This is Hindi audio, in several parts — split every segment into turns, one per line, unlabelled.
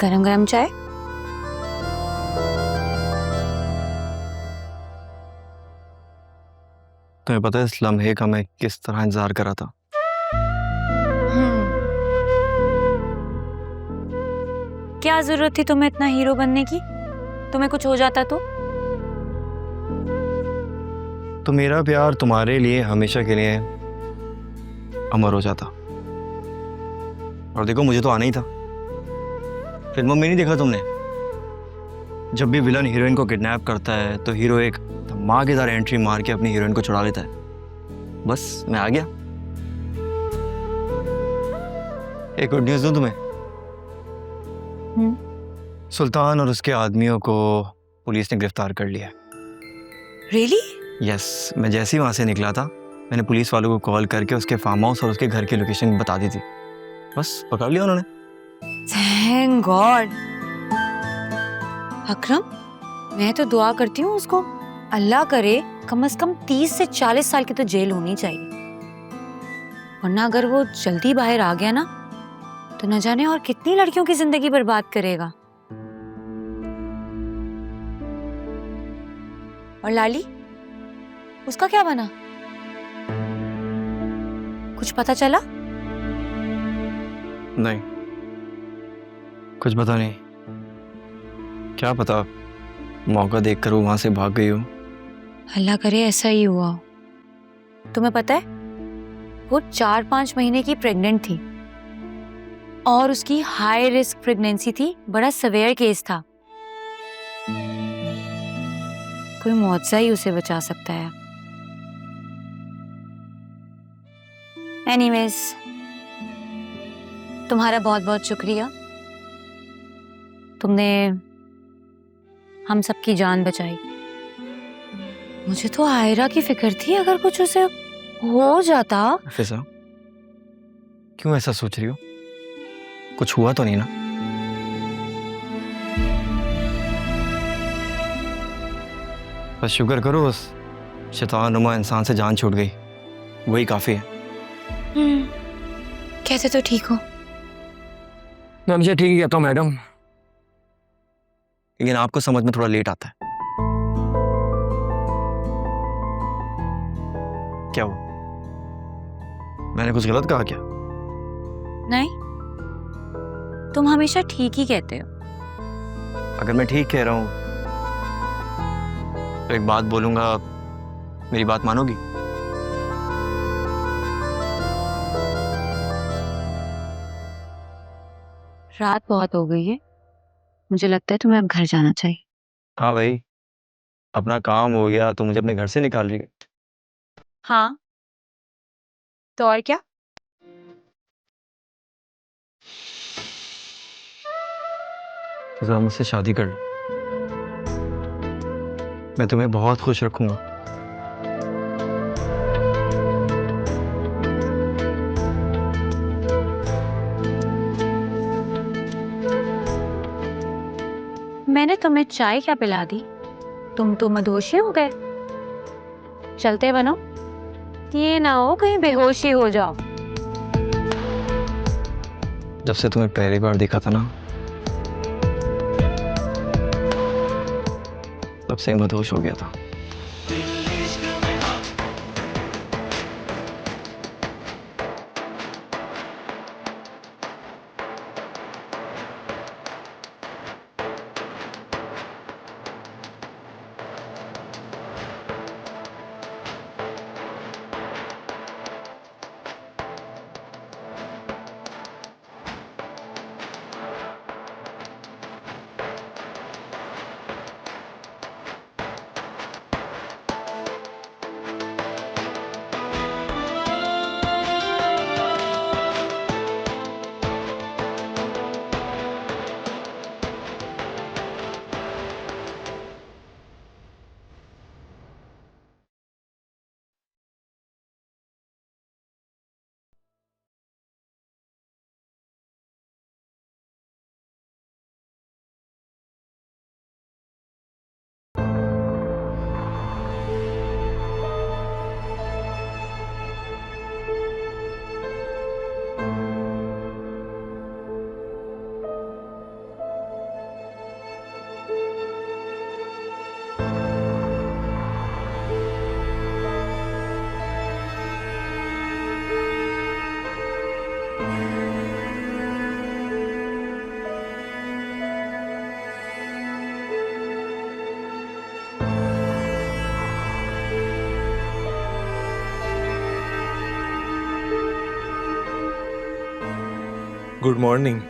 गरम गरम चाय।
तुम्हें पता है इस लम्हे का मैं किस तरह इंतजार कर रहा था?
क्या जरूरत थी तुम्हें इतना हीरो बनने की? तुम्हें कुछ हो जाता
तो मेरा प्यार तुम्हारे लिए हमेशा के लिए अमर हो जाता। और देखो, मुझे तो आना ही था। फिल्मों में नहीं देखा तुमने, जब भी विलन हीरोइन को किडनैप करता है तो हीरो एक धमाकेदार एंट्री मार के अपनी हीरोइन को छुड़ा लेता है। बस मैं आ गया। एक गुड न्यूज़ दूं तुम्हें? सुल्तान और उसके आदमियों को पुलिस ने गिरफ्तार कर लिया।
रियली?
यस, मैं जैसे ही वहां से निकला था मैंने पुलिस वालों को कॉल करके उसके फार्म हाउस और उसके घर की लोकेशन बता दी थी। बस पकड़ लिया उन्होंने।
Thank God. अकरम, मैं तो दुआ करती हूँ उसको अल्लाह करे कम से कम 30 से 40 साल की तो जेल होनी चाहिए, वरना अगर वो जल्दी बाहर आ गया ना तो न जाने और कितनी लड़कियों की जिंदगी बर्बाद करेगा। और लाली, उसका क्या बना? कुछ पता चला?
नहीं, कुछ पता नहीं। क्या पता, मौका देखकर वो वहां से भाग गई हो।
अल्लाह करे ऐसा ही हुआ हो। तुम्हें पता है वो 4-5 महीने की प्रेग्नेंट थी और उसकी हाई रिस्क प्रेगनेंसी थी, बड़ा सवेयर केस था। कोई मुआवजा ही उसे बचा सकता है। एनीवेज, तुम्हारा बहुत बहुत शुक्रिया, तुमने हम सबकी जान बचाई। मुझे तो आयरा की फिक्र थी, अगर कुछ उसे हो जाता।
फिजा, क्यों ऐसा सोच रही हो? कुछ हुआ तो नहीं ना? बस शुक्र करो उस शैतानुमा इंसान से जान छूट गई, वही काफी है।
कैसे तो ठीक हो?
मैं हमेशा ठीक ही कहता हूँ मैडम, लेकिन आपको समझ में थोड़ा लेट आता है। क्या हुआ? मैंने कुछ गलत कहा क्या?
नहीं, तुम हमेशा ठीक ही कहते हो।
अगर मैं ठीक कह रहा हूं तो एक बात बोलूंगा, मेरी बात मानोगी?
रात बहुत हो गई है, मुझे लगता है तुम्हें अब घर जाना चाहिए।
हाँ भाई, अपना काम हो गया तो मुझे अपने घर से निकाल रही है।
हाँ, तो और क्या?
जरा मुझसे शादी कर लो, मैं तुम्हें बहुत खुश रखूंगा।
मैंने तुम्हें चाय क्या पिला दी? तुम तो मदहोशी हो गए। चलते बनो, ये ना हो कहीं बेहोशी हो जाओ।
जब से तुम्हें पहली बार देखा था ना, तब से मदहोश हो गया था।
Good morning.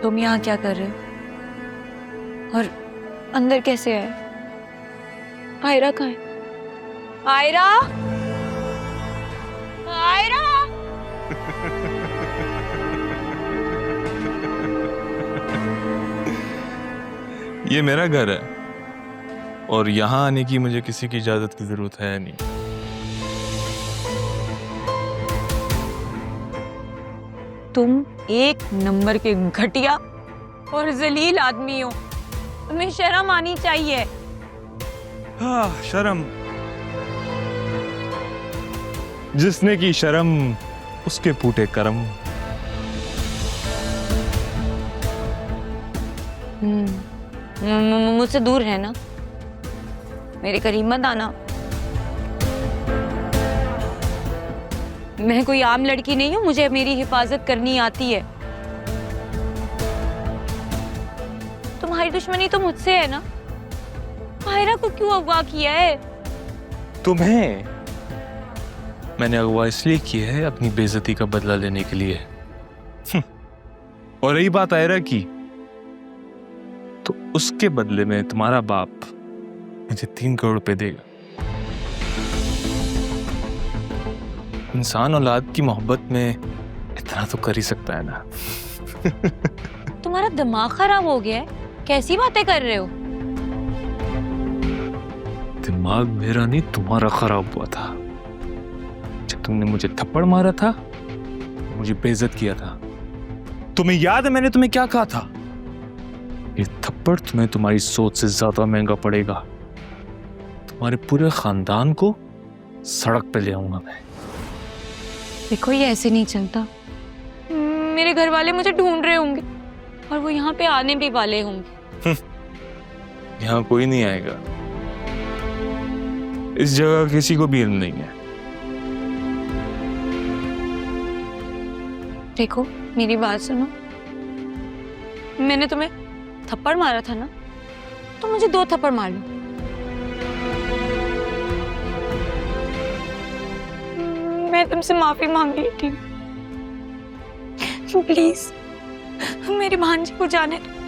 तुम यहाँ क्या कर रहे हो और अंदर कैसे आए? आयरा कहाँ है? आयरा, आयरा।
ये मेरा घर है और यहाँ आने की मुझे किसी की इजाजत की जरूरत है नहीं।
तुम एक नंबर के घटिया और जलील आदमी हो। तुम्हें शर्म आनी चाहिए।
हाँ, शर्म। जिसने की शर्म उसके फूटे कर्म।
मुझसे दूर रहना, मेरे करीब मत आना। मैं कोई आम लड़की नहीं हूँ, मुझे मेरी हिफाजत करनी आती है। तुम्हारी दुश्मनी तो मुझसे है ना। आयरा को क्यों अगवा किया है?
तुम्हें मैंने अगवा इसलिए की है अपनी बेइज्जती का बदला लेने के लिए। और रही बात आयरा की, तो उसके बदले में तुम्हारा बाप मुझे 3 करोड़ रुपए देगा। इंसान औलाद की मोहब्बत में इतना तो कर ही सकता है ना।
तुम्हारा दिमाग खराब हो गया है? कैसी बातें कर रहे हो?
दिमाग मेरा नहीं तुम्हारा खराब हुआ था जब तुमने मुझे थप्पड़ मारा था, मुझे बेइज्जत किया था। तुम्हें याद है मैंने तुम्हें क्या कहा था? ये थप्पड़ तुम्हें तुम्हारी सोच से ज्यादा महंगा पड़ेगा। तुम्हारे पूरे खानदान को सड़क पे ले आऊंगा मैं।
देखो, ये ऐसे नहीं चलता। मेरे घर वाले मुझे ढूंढ रहे होंगे और वो यहाँ पे आने भी वाले होंगे।
यहाँ कोई नहीं आएगा। इस जगह किसी को भी इल्म नहीं है।
देखो, मेरी बात सुनो। मैंने तुम्हें थप्पड़ मारा था ना, तो मुझे 2 थप्पड़ मार लो। मैं तुमसे माफी मांग रही थी। प्लीज मेरी भांजी को जाने दो।